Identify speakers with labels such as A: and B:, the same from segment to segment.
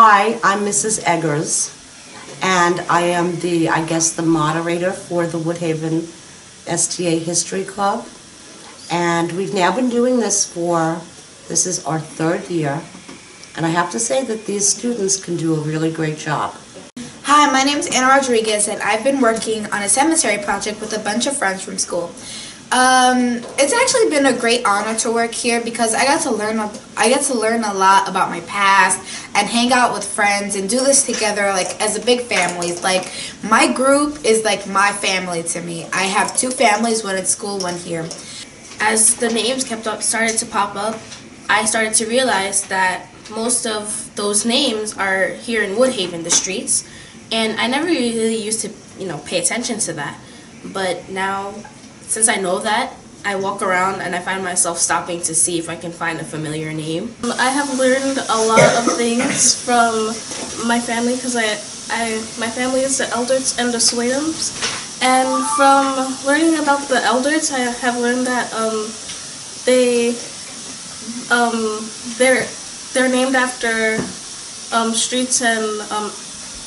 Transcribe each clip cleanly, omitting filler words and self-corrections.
A: Hi, I'm Mrs. Eggers, and I am the moderator for the Woodhaven STA History Club. And we've now been doing this this is our third year, and I have to say that these students can do a really great job.
B: Hi, my name is Anna Rodriguez, and I've been working on a cemetery project with a bunch of friends from school. It's actually been a great honor to work here because I get to learn a lot about my past and hang out with friends and do this together like as a big family. Like my group is like my family to me. I have two families, one at school, one here.
C: As the names started to pop up, I started to realize that most of those names are here in Woodhaven, the streets, and I never really used to, pay attention to that. But now, since I know that, I walk around and I find myself stopping to see if I can find a familiar name. I have learned a lot of things from my family because my family is the Elderts and the Swadums, and from learning about the Elderts, I have learned that they're named after streets and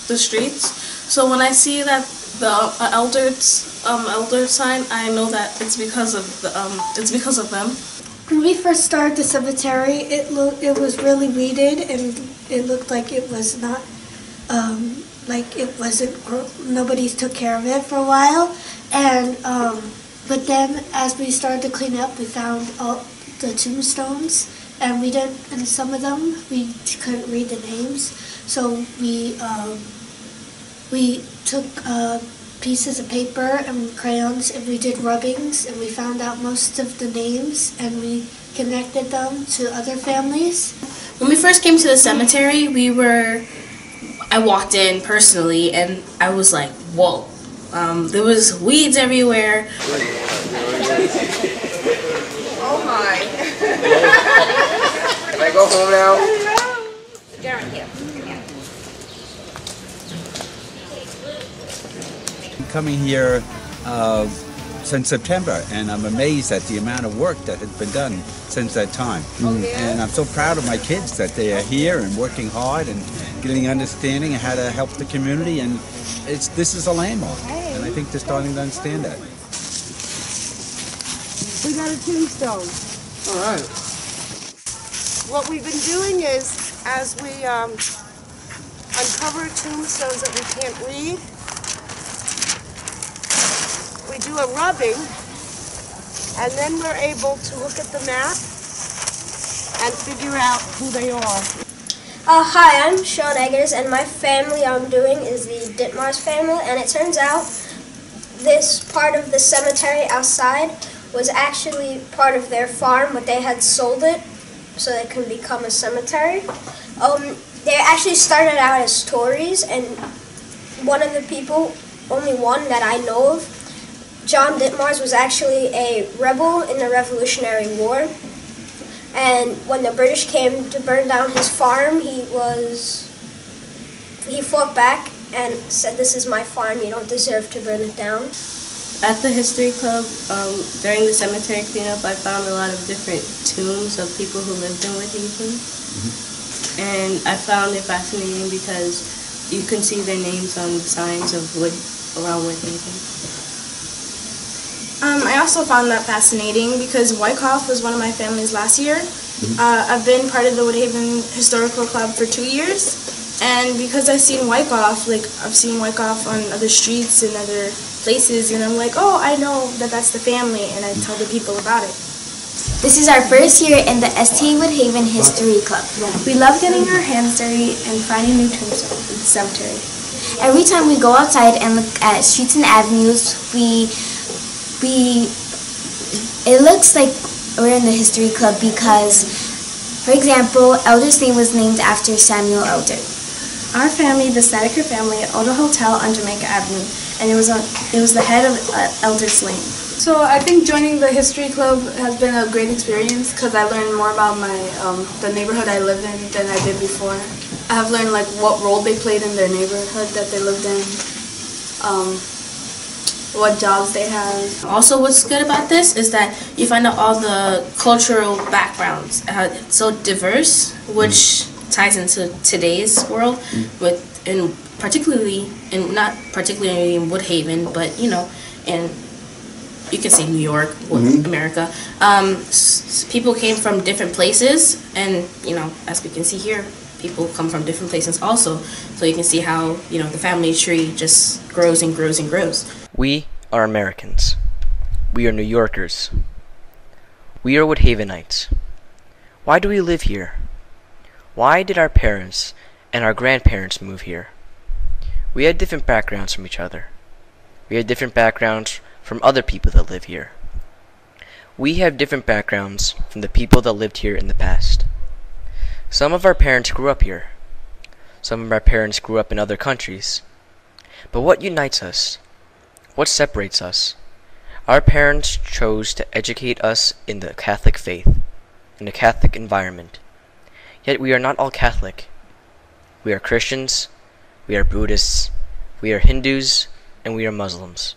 C: the streets. So when I see that the elder sign, I know that it's because of them.
D: When we first started the cemetery, it was really weeded, and it looked like it was not nobody took care of it for a while. And but then as we started to clean up, we found all the tombstones, and some of them we couldn't read the names, so we took pieces of paper and crayons and we did rubbings, and we found out most of the names and we connected them to other families.
C: When we first came to the cemetery, I walked in personally and I was like, whoa. There was weeds everywhere.
E: Oh my. Can I go home now?
B: Darren, here.
F: Coming here since September, and I'm amazed at the amount of work that has been done since that time. And I'm so proud of my kids that they are here and working hard and getting understanding of how to help the community, and this is a landmark, and I think they're starting to understand that.
G: We got a tombstone.
E: All right.
G: What we've been doing is, as we uncover tombstones that we can't read, we do a rubbing, and then we're able to look at the map and figure out who they are.
H: Hi, I'm Sean Eggers, and my family I'm doing is the Ditmars family, and it turns out this part of the cemetery outside was actually part of their farm, but they had sold it so it can become a cemetery. They actually started out as Tories, and one of the people, only one that I know of, John Ditmars, was actually a rebel in the Revolutionary War, and when the British came to burn down his farm, he fought back and said, "This is my farm, you don't deserve to burn it down."
C: At the History Club, during the cemetery cleanup, I found a lot of different tombs of people who lived in Woodhaven. And I found it fascinating because you can see their names on the signs of wood around Woodhaven.
I: I also found that fascinating because Wyckoff was one of my families last year. I've been part of the Woodhaven Historical Club for 2 years, and because I've seen Wyckoff, I've seen Wyckoff on other streets and other places, and I'm like, oh, I know that's the family, and I tell the people about it.
J: This is our first year in the STA Woodhaven History Club.
I: We love getting our hands dirty and finding new tombstones in the cemetery.
J: Every time we go outside and look at streets and avenues, it looks like we're in the History Club because, for example, Elder's name was named after Samuel Elder.
I: Our family, the Snedeker family, owned a hotel on Jamaica Avenue, and it was the head of Elder's Lane.
K: So I think joining the History Club has been a great experience because I learned more about the neighborhood I lived in than I did before. I have learned what role they played in their neighborhood that they lived in, what jobs they have.
C: Also, what's good about this is that you find out all the cultural backgrounds. It's so diverse, which ties into today's world, and particularly, and not particularly in Woodhaven, but and you can say New York, America. People came from different places, and as we can see here, people come from different places also. So you can see how the family tree just grows and grows and grows.
L: We are Americans. We are New Yorkers. We are Woodhavenites. Why do we live here? Why did our parents and our grandparents move here? We had different backgrounds from each other. We had different backgrounds from other people that live here. We have different backgrounds from the people that lived here in the past. Some of our parents grew up here. Some of our parents grew up in other countries. But what unites us? What separates us? Our parents chose to educate us in the Catholic faith, in a Catholic environment. Yet we are not all Catholic. We are Christians, we are Buddhists, we are Hindus, and we are Muslims.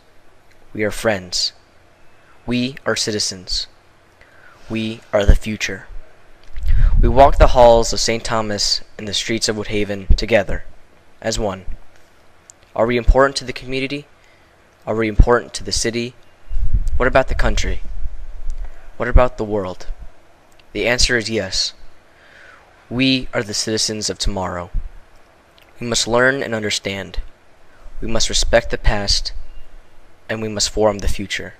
L: We are friends. We are citizens. We are the future. We walk the halls of St. Thomas and the streets of Woodhaven together, as one. Are we important to the community? Are we important to the city? What about the country? What about the world? The answer is yes. We are the citizens of tomorrow. We must learn and understand. We must respect the past, and we must form the future.